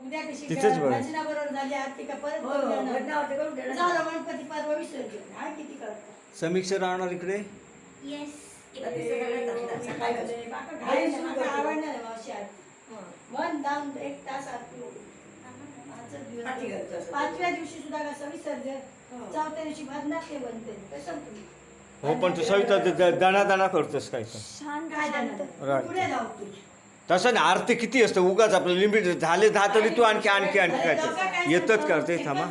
उद्या कशी तिथेच बघ. भजना बरोबर झाली आरती का परत झालं गणपती परवा विसर्जन हा किती कळतं. समीक्षा राहणार इकडे. येस आवडणार आहे मावशी आरती. मन दाम 1 तास आरती होती. 5 दिवस. 5व्या दिवशी सुद्धा कसं विसर्जन, 4थ्या दिवशी भजना ते बनते कसं तुम्ही. हो पण तू सविता दाणा करतोस काय तर. शांत काय शांत जाणार पुढे जाऊ तुझी. तसं ना आरती किती असतं उगाच आपलं लिमिट झाले 10 तरी तू आणखी काय तर येतच करते थांबा.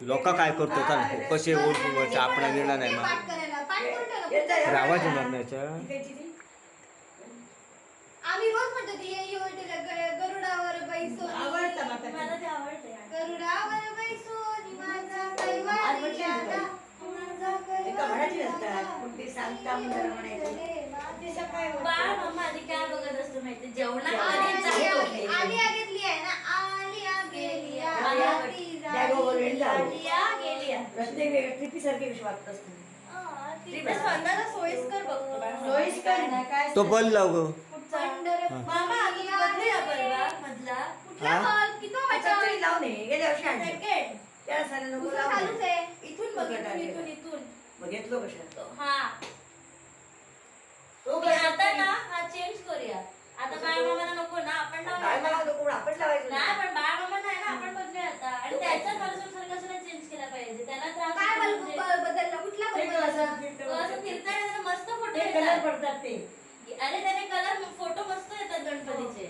लोक काय करतो तर कसे ओळखू आपण घेणार नाही पाठ मग करायला पाठ करून ठेवलं. आवाज येणार नाही याच्या. आम्ही रोज म्हणतो ती ये गरुडावर बैसो आवडतं मला. मला ते आवडते. गरुडावर बैसो माझा कैवारी दादा माझा कैवारी बाळ मम्मा आधी काय बघत असतो माहिती जेवणा आलिया घेतली आहे ना आलिया गेलिया सोयीस्कर बघतो. तो बल लाव गं. मामा आधी बदलूया बलवा मधला कुठला बल किती वाजता सेकंड चालूच आहे इथून बघ इथून घेतलो कशा हा आता ना हा चेंज करूया. आता बाळमामाला नको ना आपण नाही पण बाळमामा नाही ना आपण बदलूया आता आणि त्याच्याच सारखं चेंज केला पाहिजे. त्याला त्रास काय बदलला कुठला असं फिरताना त्याला मस्त फोटो कलर पडतात ते. अरे त्याने कलर फोटो मस्त येतात गणपतीचे.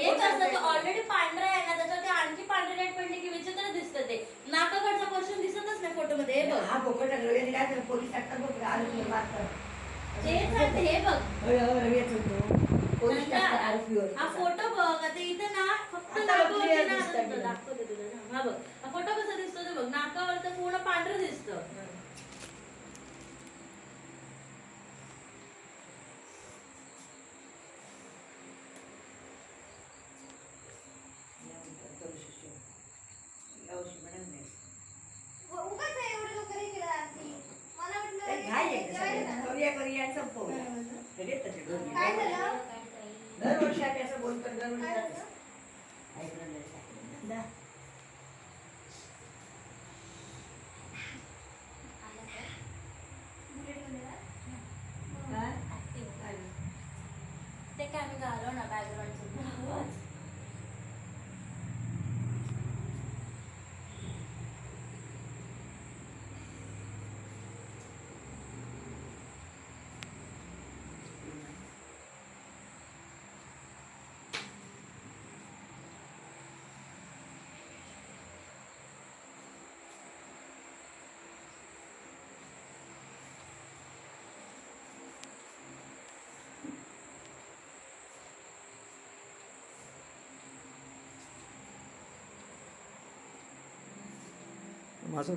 एक असतं तो ऑलरेडी पांढरा आहे ना त्याच्यावरती आणखी पांढरी लाईट पडली की विचित्र दिसतं ते. नाकाकडचा पोर्शन दिसतच नाही फोटो मध्ये. हे बघ हा बोकट पोलीस टाकतात बघ आरोपी मारतात. तेच आहे हे बघ पोलीस टाकतात आरोपीवर. हा फोटो बघ आता इथे ना फक्त आता नाकावरती clear ना दिसतं असतं. दाखवते तुला ना. हा बघ हा फोटो कसा दिसतो ते बघ नाकावर तर पूर्ण पांढरं दिसतं. उगाच एवढं लवकर हे केलं आरती. मला वाटलं काय झालं दरवर्षी आम्ही असं बोलतो दरवर्षी काय जातो. झालं? ऐकलं नाही. दा. आलं का? बुलेट वगैरे? काय? ते काय आम्ही घालव ना बॅकग्राऊंडचं. माझं